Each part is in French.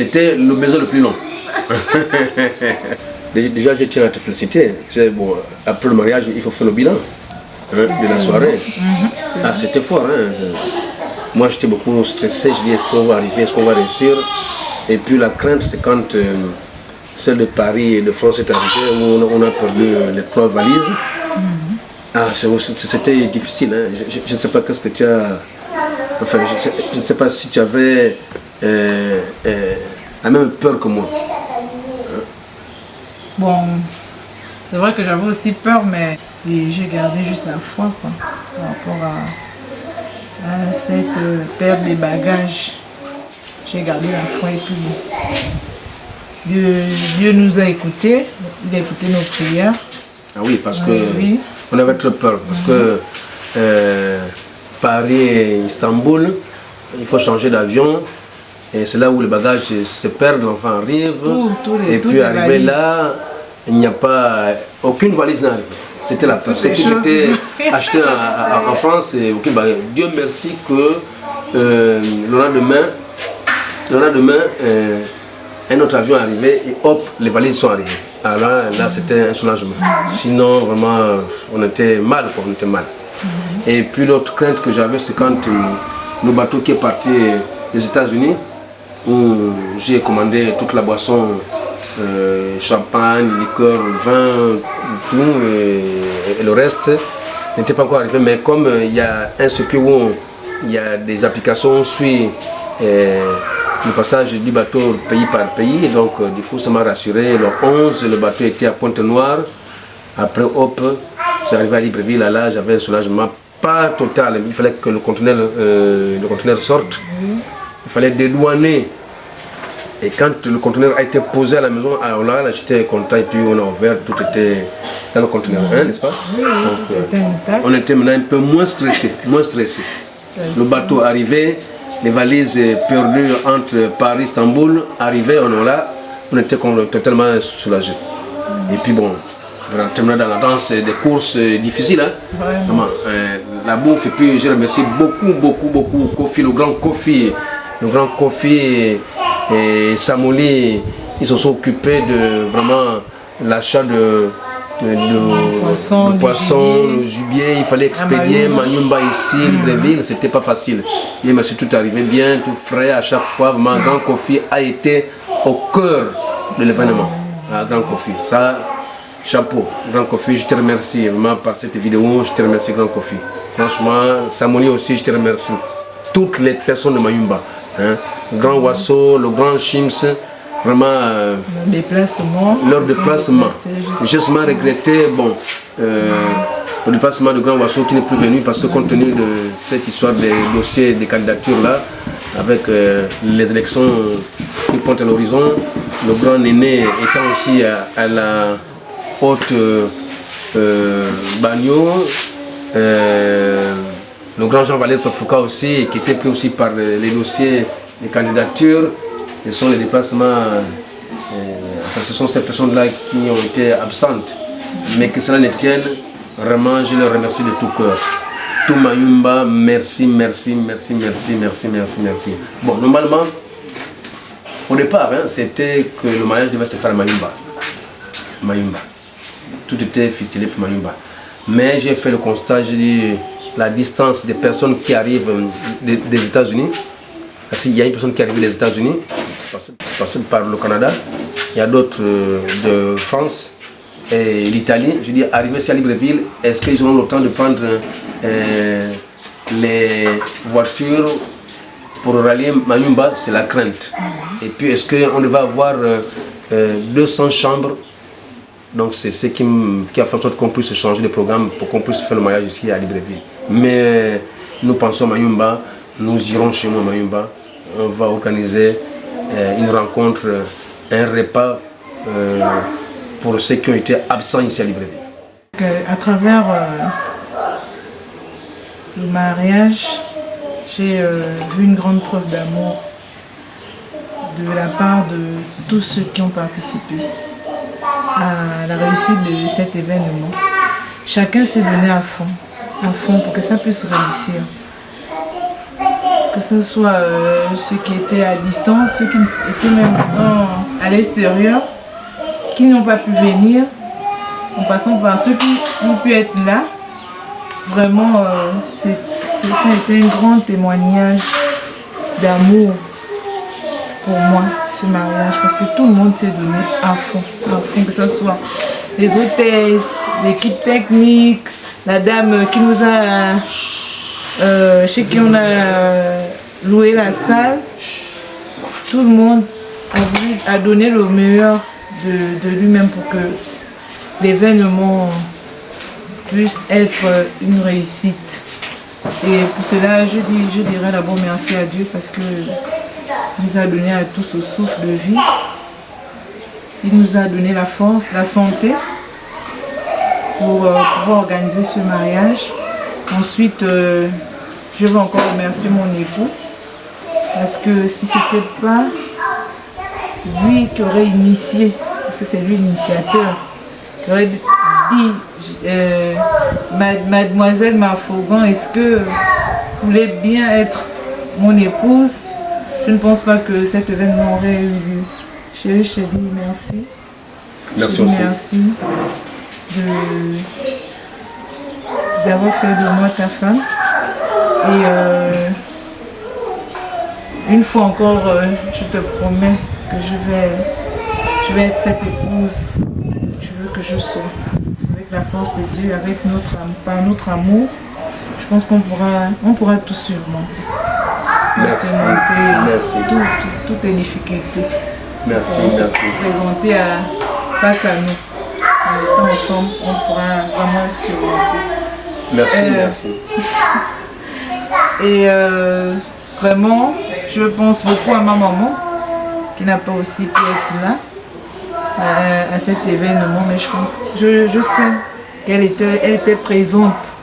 c'était le besoin le plus long. Déjà, je tiens à te féliciter. Bon, après le mariage, il faut faire le bilan de la soirée. C'était fort. Moi, j'étais beaucoup stressé. Je dis, est-ce qu'on va arriver, est-ce qu'on va réussir? Et puis la crainte, c'est quand celle de Paris et de France est arrivée, où on a perdu les 3 valises. C'était difficile. Je ne sais pas qu'est-ce que tu as... Enfin, je ne sais pas si tu avais la même peur que moi. Bon, c'est vrai que j'avais aussi peur, mais j'ai gardé juste la foi quoi, par rapport à cette perte des bagages. J'ai gardé la foi et puis Dieu nous a écoutés, il a écouté nos prières. Ah oui, parce que on avait très peur, parce que Paris et Istanbul, il faut changer d'avion. Et c'est là où les bagages se perdent, l'enfant arrive. Et puis arrivé là, il n'y a pas... Aucune valise n'arrive. C'était la peur. Parce que tout était acheté en France. Et, Dieu merci que le lendemain, un autre avion est arrivé et hop, les valises sont arrivées. Alors là c'était un soulagement. Sinon, vraiment, on était mal. Et puis l'autre crainte que j'avais, c'est quand le bateau qui est parti des États-Unis, où j'ai commandé toute la boisson, champagne, liqueur, vin, tout, et le reste n'était pas encore arrivé. Mais comme il y a un circuit où il y a des applications, on suit le passage du bateau pays par pays, et donc du coup ça m'a rassuré. Le 11, le bateau était à Pointe-Noire. Après, hop, c'est arrivé à Libreville. Là, j'avais un soulagement pas total. Il fallait que le conteneur sorte. Il fallait dédouaner. Et quand le conteneur a été posé à la maison, alors là j'étais content et puis on a ouvert, tout était dans le conteneur, n'est-ce pas? Donc, on était maintenant un peu moins stressé. Le bateau arrivait, les valises perdues entre Paris et Istanbul arrivaient, on était totalement soulagés. Et puis bon, on terminé dans la danse des courses difficiles. Vraiment, la bouffe, et puis je remercie beaucoup Kofi, le grand Kofi et Samouli. Ils se sont occupés de vraiment l'achat de poisson, le gibier. Il fallait expédier Mayumba ici, Libreville, c'était pas facile. Et mais tout arrivé bien, tout frais à chaque fois. Vraiment, Grand Kofi a été au cœur de l'événement. Grand Kofi, ça, chapeau. Grand Kofi, je te remercie vraiment par cette vidéo. Je te remercie, Grand Kofi. Franchement, Samouli aussi, je te remercie. Toutes les personnes de Mayumba. Le grand Wasso, le grand Shims, vraiment leur déplacement. J'ai justement regretté le déplacement du grand Wasso qui n'est plus venu parce que compte tenu de cette histoire des dossiers des candidatures là, avec les élections qui pointent à l'horizon, le grand Néné étant aussi à la haute Bagno, le grand Jean-Valère Foucault aussi, qui était pris aussi par les dossiers des candidatures. Ce sont les déplacements, ce sont ces personnes-là qui ont été absentes. Mais que cela ne tienne, vraiment, je les remercie de tout cœur. Tout Mayumba, merci. Bon, normalement, au départ, c'était que le mariage devait se faire à Mayumba. Tout était ficelé pour Mayumba. Mais j'ai fait le constat, j'ai dit, la distance des personnes qui arrivent des États-Unis. Il y a une personne qui arrive des États-Unis, passe par le Canada, il y a d'autres de France et l'Italie. Je dis, arriver ici à Libreville, est-ce qu'ils auront le temps de prendre les voitures pour rallier Mayumba? C'est la crainte. Et puis, est-ce qu'on va avoir 200 chambres? Donc, c'est ce qui a fait en sorte qu'on puisse changer de programme pour qu'on puisse faire le mariage ici à Libreville. Mais nous pensons à Mayumba, nous irons chez nous à Mayumba. On va organiser une rencontre, un repas pour ceux qui ont été absents ici à Libreville. À travers le mariage, j'ai vu une grande preuve d'amour de la part de tous ceux qui ont participé à la réussite de cet événement. Chacun s'est donné à fond pour que ça puisse réussir. que ce soit ceux qui étaient à distance, ceux qui étaient même à l'extérieur, qui n'ont pas pu venir, en passant par ceux qui ont pu être là. Vraiment, ça a été un grand témoignage d'amour pour moi, ce mariage, parce que tout le monde s'est donné à fond, que ce soit les hôtesses, l'équipe technique, la dame qui nous a, chez qui on a loué la salle. Tout le monde a donné le meilleur de lui-même pour que l'événement puisse être une réussite. Et pour cela, je dirais d'abord merci à Dieu parce qu'il nous a donné à tous le souffle de vie. Il nous a donné la force, la santé pour pouvoir organiser ce mariage. Ensuite, je veux encore remercier mon époux parce que si ce n'était pas lui qui aurait initié, parce que c'est lui l'initiateur, qui aurait dit Mademoiselle Mafogan, est-ce que vous voulez bien être mon épouse? Je ne pense pas que cet événement aurait eu lieu. Chérie, merci. Merci aussi. Merci d'avoir fait de moi ta femme. Et une fois encore, je te promets que je vais être cette épouse que tu veux que je sois. Avec la force de Dieu, avec par notre amour, je pense qu'on pourra tout surmonter. Merci. Surmonter toutes les difficultés. Merci. Présenter face à nous. En étant ensemble, on pourra vraiment surmonter. Merci. Et vraiment, je pense beaucoup à ma maman qui n'a pas aussi pu être là à cet événement, mais je sais qu'elle était présente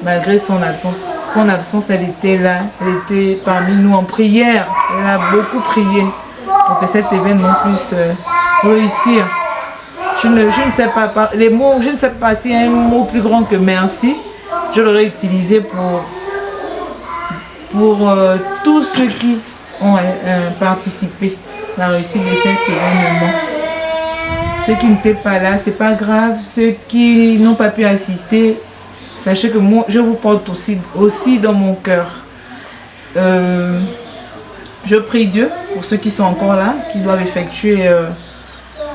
malgré son absence. Son absence, elle était là, elle était parmi nous en prière. Elle a beaucoup prié pour que cet événement puisse réussir. Je ne sais pas, les mots, je ne sais pas s'il y a un mot plus grand que merci. Je l'aurais utilisé pour tous ceux qui ont participé à la réussite de cet événement. Ceux qui n'étaient pas là, c'est pas grave. Ceux qui n'ont pas pu assister, sachez que moi, je vous porte aussi dans mon cœur. Je prie Dieu pour ceux qui sont encore là, qui doivent effectuer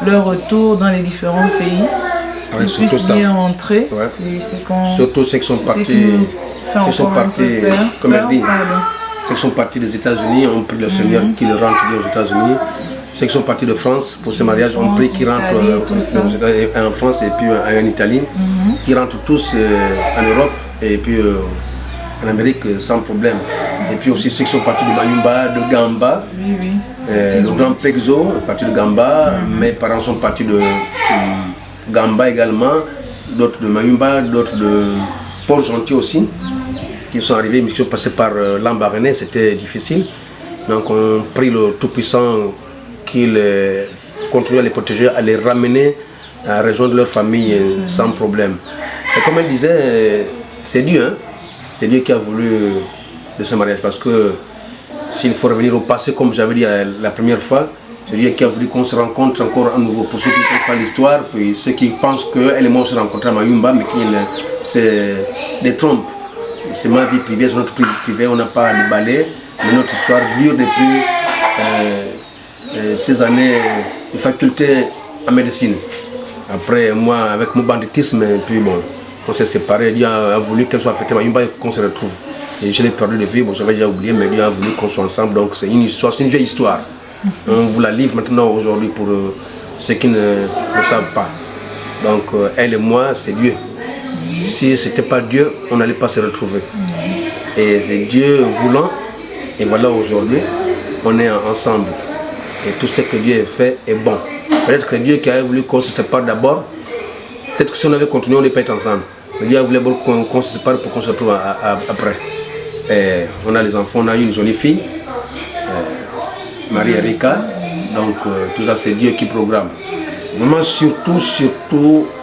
leur retour dans les différents pays. Ouais, qu'ils puissent bien rentrer. Ouais. C'est quand, surtout ceux qui sont partis, comme elle dit, ceux qui sont partis des États-Unis, on prie le Seigneur qu'il rentre aux États-Unis. Ceux qui sont partis de France pour ce mariage, on prie qu'ils rentrent en France et puis en Italie, qu'ils rentrent tous en Europe et puis en Amérique sans problème. Et puis aussi ceux qui sont partis de Mayumba, de Gamba, le grand Pexo est parti de Gamba, mes parents sont partis de Gamba également, d'autres de Mayumba, d'autres de Port-Gentil aussi, qui sont arrivés, mais qui sont passés par l'Ambaréné, c'était difficile. Donc on prie le Tout-Puissant qu'il continue à les protéger, à les ramener, à rejoindre leur famille sans problème. Et comme elle disait, c'est Dieu, hein? C'est Dieu qui a voulu de ce mariage, parce que s'il faut revenir au passé, comme j'avais dit la première fois, c'est Dieu qui a voulu qu'on se rencontre encore à nouveau. Pour ceux qui ne connaissent pas l'histoire, puis ceux qui pensent qu'elle et moi se rencontrent à Mayumba, mais c'est des trompes. C'est ma vie privée, c'est notre vie privée, on n'a pas de balai, mais notre histoire dure depuis ces années de faculté en médecine. Après, moi, avec mon banditisme, et puis bon, on s'est séparés. Dieu a voulu qu'elle soit affectée à Mayumba et qu'on se retrouve. Et je l'ai perdu de vue, bon, j'avais déjà oublié, mais Dieu a voulu qu'on soit ensemble. Donc c'est une histoire, c'est une vieille histoire. On vous la livre maintenant aujourd'hui pour ceux qui ne savent pas. Donc elle et moi, c'est Dieu. Si ce n'était pas Dieu, on n'allait pas se retrouver. Et c'est Dieu voulant, et voilà aujourd'hui, on est ensemble. Et tout ce que Dieu a fait est bon. Peut-être que Dieu qui avait voulu qu'on se sépare d'abord, peut-être que si on avait continué, on n'allait pas être ensemble. Mais Dieu a voulu qu'on se sépare pour qu'on se retrouve après. Et on a les enfants, on a eu une jolie fille, Marie-Erika. Donc tout ça c'est Dieu qui programme. Vraiment surtout,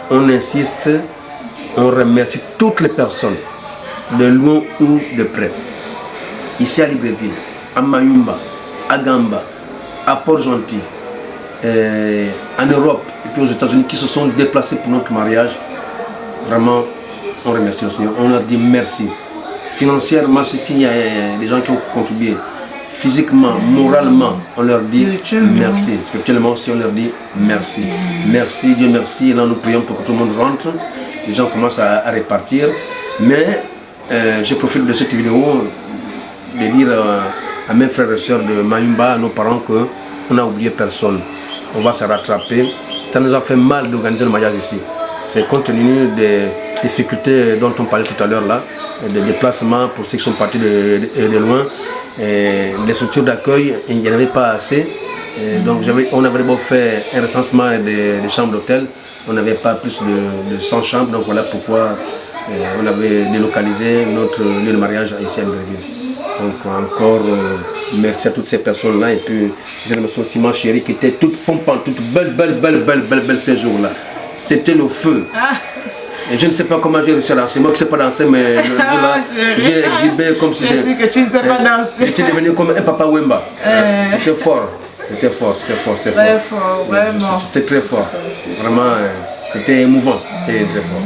on insiste, on remercie toutes les personnes, de loin ou de près. ici à Libreville, à Mayumba, à Gamba, à Port-Gentil, en Europe et puis aux États-Unis qui se sont déplacés pour notre mariage. Vraiment, on remercie le Seigneur. On leur dit merci. Financièrement, il y a des gens qui ont contribué. Physiquement, moralement, on leur dit merci. Spirituellement aussi, on leur dit merci. Merci, Dieu merci. Et là, nous prions pour que tout le monde rentre. Les gens commencent à repartir. Mais je profite de cette vidéo de dire à mes frères et sœurs de Mayumba, à nos parents, qu'on n'a oublié personne. On va se rattraper. Ça nous a fait mal d'organiser le mariage ici. C'est compte tenu des difficultés dont on parlait tout à l'heure là, des déplacements pour ceux qui sont partis de loin. Et les structures d'accueil, il n'y en avait pas assez. Et donc on avait d'abord fait un recensement des chambres d'hôtel. On n'avait pas plus de 100 chambres. Donc voilà pourquoi on avait délocalisé notre lieu de mariage ici à Libreville. Donc encore merci à toutes ces personnes-là. Et puis je remercie aussi ma chérie qui était toute pompante, toute belle ces jours-là. C'était le feu. Et je ne sais pas comment j'ai réussi à danser. Moi qui ne sais pas danser, mais le jour-là, j'ai exhibé comme si je sais que tu ne sais pas danser. J'étais devenu comme un papa Wemba. C'était fort. C'était fort. Très fort, vraiment. C'était très fort. Vraiment, c'était émouvant. C'était très fort.